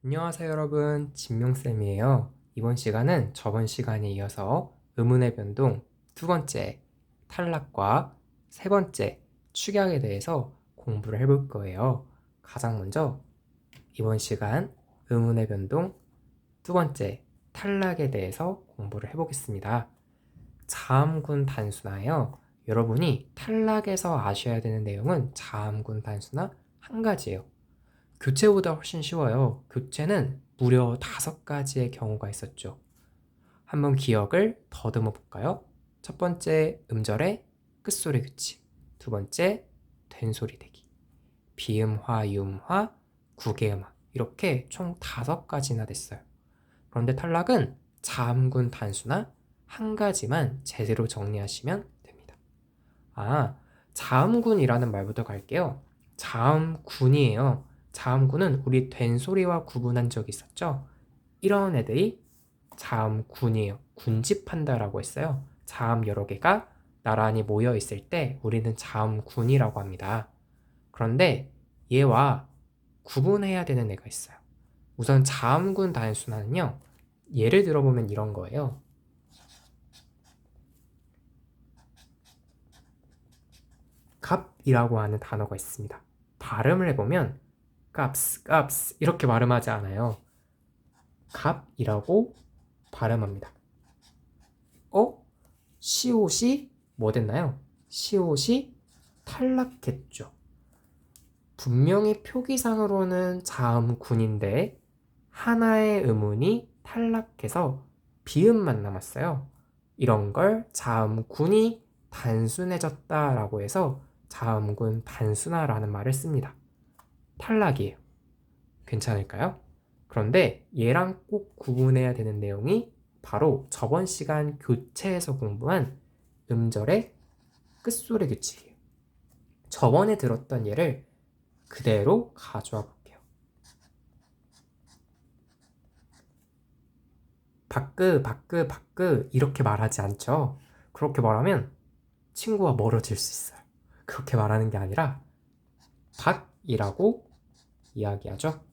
안녕하세요 여러분, 진명쌤이에요. 이번 시간은 저번 시간에 이어서 의문의 변동 두 번째 탈락과 세 번째 축약에 대해서 공부를 해볼 거예요. 가장 먼저 이번 시간 의문의 변동 두 번째 탈락에 대해서 공부를 해보겠습니다. 자음군 단수나요. 여러분이 탈락에서 아셔야 되는 내용은 자음군 단수나 한 가지예요. 교체보다 훨씬 쉬워요. 교체는 무려 5가지의 경우가 있었죠. 한번 기억을 더듬어 볼까요? 첫 번째, 음절의 끝소리 규칙. 두 번째, 된소리 대기. 비음화, 유음화, 구개음화. 이렇게 총 5가지나 됐어요. 그런데 탈락은 자음군 단수나 한 가지만 제대로 정리하시면 됩니다. 자음군이라는 말부터 갈게요. 자음군이에요. 자음군은 우리 된소리와 구분한 적이 있었죠? 이런 애들이 자음군이에요. 군집한다라고 했어요. 자음 여러 개가 나란히 모여 있을 때 우리는 자음군이라고 합니다. 그런데 얘와 구분해야 되는 애가 있어요. 우선 자음군 단순화는요. 예를 들어보면 이런 거예요. 값이라고 하는 단어가 있습니다. 발음을 해보면 값 이렇게 발음하지 않아요. 값이라고 발음합니다. 시옷이 뭐 됐나요? 시옷이 탈락했죠. 분명히 표기상으로는 자음군인데 하나의 음운이 탈락해서 비음만 남았어요. 이런 걸 자음군이 단순해졌다라고 해서 자음군 단순화라는 말을 씁니다. 탈락이에요. 괜찮을까요? 그런데 얘랑 꼭 구분해야 되는 내용이 바로 저번 시간 교체에서 공부한 음절의 끝소리 규칙이에요. 저번에 들었던 예를 그대로 가져와 볼게요. 바끄 이렇게 말하지 않죠. 그렇게 말하면 친구와 멀어질 수 있어요. 그렇게 말하는 게 아니라 박이라고 이야기하죠.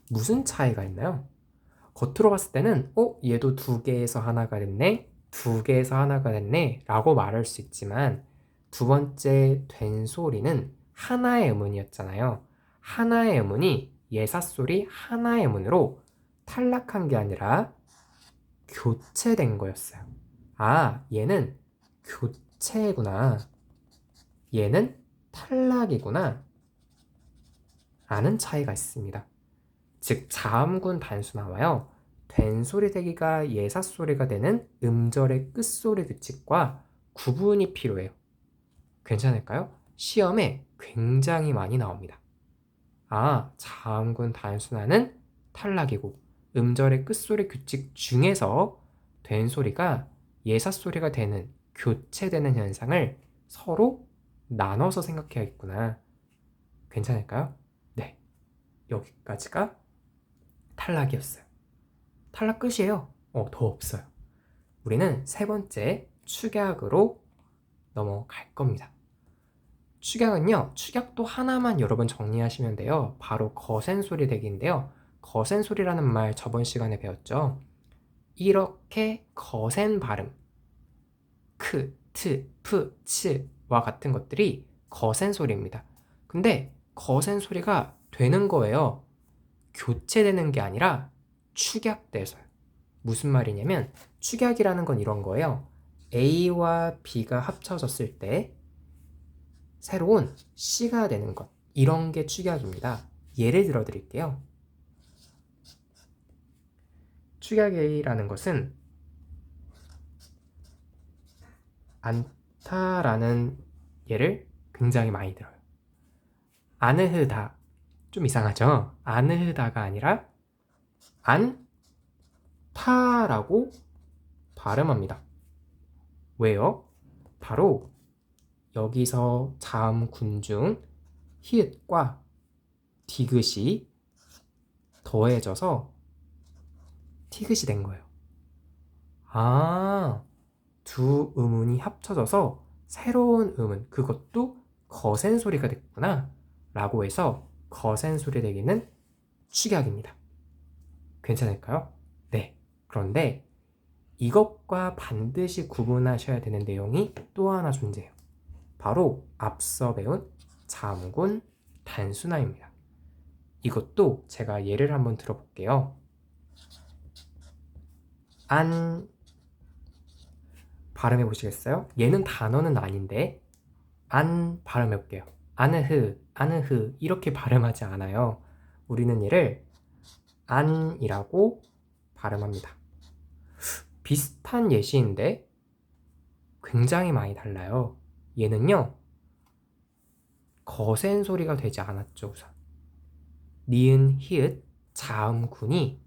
무슨 차이가 있나요? 겉으로 봤을 때는 얘도 2개에서 하나가 됐네, 2개에서 하나가 됐네 라고 말할 수 있지만 두 번째 된 소리는 하나의 음운이었잖아요. 하나의 음운이 예사소리 하나의 음운으로 탈락한 게 아니라 교체된 거였어요. 얘는 교체구나, 얘는 탈락이구나 라는 차이가 있습니다. 즉 자음군 단수나와요. 된소리 대기가 예사소리가 되는 음절의 끝소리 규칙과 구분이 필요해요. 괜찮을까요? 시험에 굉장히 많이 나옵니다. 자음군 단순화는 탈락이고 음절의 끝소리 규칙 중에서 된소리가 예사소리가 되는 교체되는 현상을 서로 나눠서 생각해야겠구나. 괜찮을까요? 네, 여기까지가 탈락이었어요. 탈락 끝이에요. 더 없어요. 우리는 세 번째 축약으로 넘어갈 겁니다. 축약은요, 축약도 하나만 여러분 정리하시면 돼요. 바로 거센소리 대기인데요. 거센소리라는 말 저번 시간에 배웠죠. 이렇게 거센 발음, 크, 트, 프, 츠와 같은 것들이 거센 소리입니다. 근데 거센 소리가 되는 거예요. 교체되는 게 아니라 축약돼서요. 무슨 말이냐면 축약이라는 건 이런 거예요. A와 B가 합쳐졌을 때 새로운 C가 되는 것, 이런 게 축약입니다. 예를 들어 드릴게요. 축약 A라는 것은 않다라는 예를 굉장히 많이 들어요. 아느흐다, 좀 이상하죠? 아느흐다가 아니라 안타라고 발음합니다. 왜요? 바로 여기서 자음군 중 히읗과 디귿이 더해져서 티귿이 된 거예요. 두 음운이 합쳐져서 새로운 음운, 그것도 거센 소리가 됐구나 라고 해서 거센 소리 내기는 축약입니다. 괜찮을까요? 네. 그런데 이것과 반드시 구분하셔야 되는 내용이 또 하나 존재해요. 바로 앞서 배운 자음군 단순화입니다. 이것도 제가 예를 한번 들어볼게요. 안 발음해 보시겠어요? 얘는 단어는 아닌데 안 발음해 볼게요. 아느흐, 아느흐 이렇게 발음하지 않아요. 우리는 얘를 안이라고 발음합니다. 비슷한 예시인데 굉장히 많이 달라요. 얘는요, 거센 소리가 되지 않았죠, 우선. 니은, 히읗, 자음군이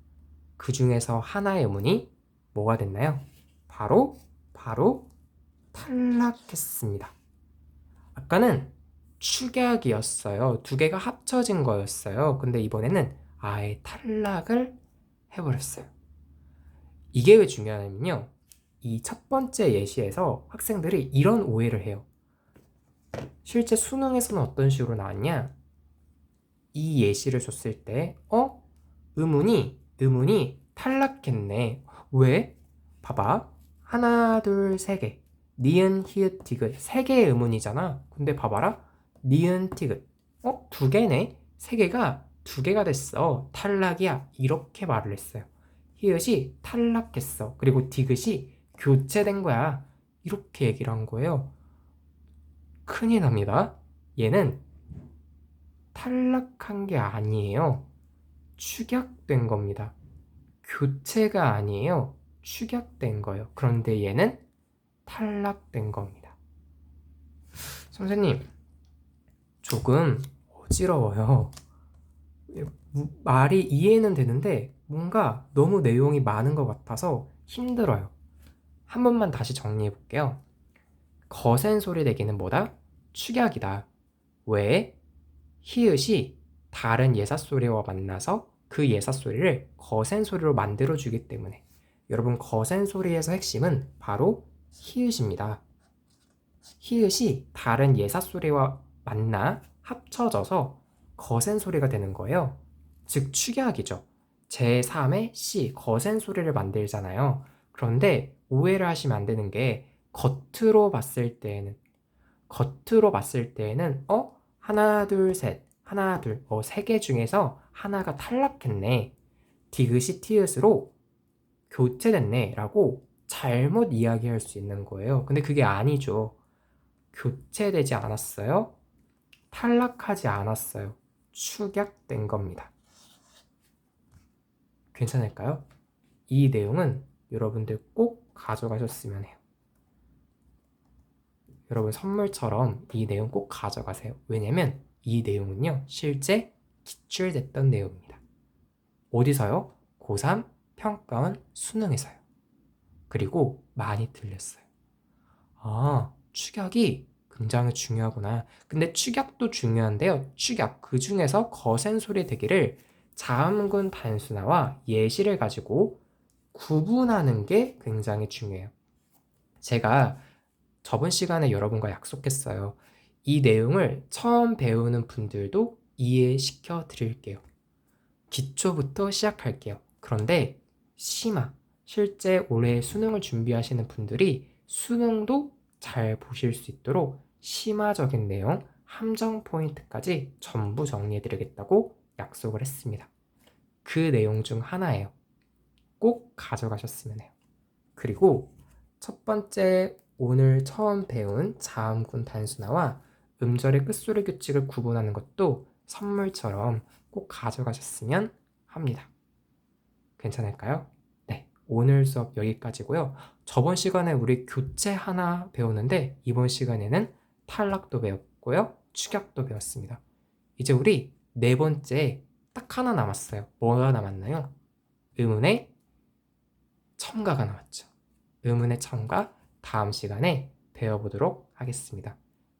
그 중에서 하나의 음운이 뭐가 됐나요? 바로 탈락했습니다. 아까는 축약이었어요. 두 개가 합쳐진 거였어요. 근데 이번에는 아예 탈락을 해버렸어요. 이게 왜 중요하냐면요. 이 첫 번째 예시에서 학생들이 이런 오해를 해요. 실제 수능에서는 어떤 식으로 나왔냐? 이 예시를 줬을 때 음운이 탈락했네. 왜? 봐봐. 하나, 둘, 세 개. 니은, 히읗, 디귿. 세 개의 음운이잖아. 근데 봐봐라. 니은, 디귿. 두 개네. 세 개가 두 개가 됐어. 탈락이야. 이렇게 말을 했어요. 히읗이 탈락했어. 그리고 디귿이 교체된 거야. 이렇게 얘기를 한 거예요. 큰일 납니다. 얘는 탈락한 게 아니에요. 축약된 겁니다. 교체가 아니에요. 축약된 거예요. 그런데 얘는 탈락된 겁니다. 선생님, 조금 어지러워요. 말이 이해는 되는데 뭔가 너무 내용이 많은 것 같아서 힘들어요. 한 번만 다시 정리해 볼게요. 거센 소리 내기는 뭐다? 축약이다. 왜? 히읗이 다른 예사소리와 만나서 그 예사소리를 거센 소리로 만들어주기 때문에. 여러분, 거센 소리에서 핵심은 바로 히읗입니다. 히읗이 다른 예사소리와 만나 합쳐져서 거센 소리가 되는 거예요. 즉 축약이죠. 제3의 C, 거센 소리를 만들잖아요. 그런데 오해를 하시면 안 되는 게 겉으로 봤을 때에는 하나 둘 셋 하나 둘 세 개 중에서 하나가 탈락했네. 디귿이 티읕으로 교체됐네 라고 잘못 이야기할 수 있는 거예요. 근데 그게 아니죠. 교체되지 않았어요. 탈락하지 않았어요. 축약된 겁니다. 괜찮을까요? 이 내용은 여러분들 꼭 가져가셨으면 해요. 여러분 선물처럼 이 내용 꼭 가져가세요. 왜냐면 이 내용은요, 실제 기출됐던 내용입니다. 어디서요? 고3 평가원 수능에서요. 그리고 많이 틀렸어요. 축약이 굉장히 중요하구나. 근데 축약도 중요한데요. 축약, 그 중에서 거센 소리 되기를 자음군 단순화와 예시를 가지고 구분하는 게 굉장히 중요해요. 제가 저번 시간에 여러분과 약속했어요. 이 내용을 처음 배우는 분들도 이해시켜 드릴게요. 기초부터 시작할게요. 그런데 실제 올해 수능을 준비하시는 분들이 수능도 잘 보실 수 있도록 심화적인 내용, 함정 포인트까지 전부 정리해 드리겠다고 약속을 했습니다. 그 내용 중 하나예요. 꼭 가져가셨으면 해요. 그리고 첫 번째 오늘 처음 배운 자음군 단순화와 음절의 끝소리 규칙을 구분하는 것도 선물처럼 꼭 가져가셨으면 합니다. 괜찮을까요? 네, 오늘 수업 여기까지고요. 저번 시간에 우리 교체 하나 배웠는데 이번 시간에는 탈락도 배웠고요. 축약도 배웠습니다. 이제 우리 네 번째 딱 하나 남았어요. 뭐가 남았나요? 음운의 첨가가 남았죠. 음운의 첨가 다음 시간에 배워보도록 하겠습니다.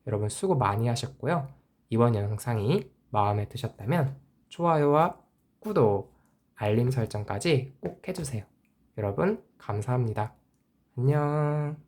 여러분 수고 많이 하셨고요. 이번 영상이 마음에 드셨다면 좋아요와 구독, 알림 설정까지 꼭 해주세요. 여러분 감사합니다. 안녕.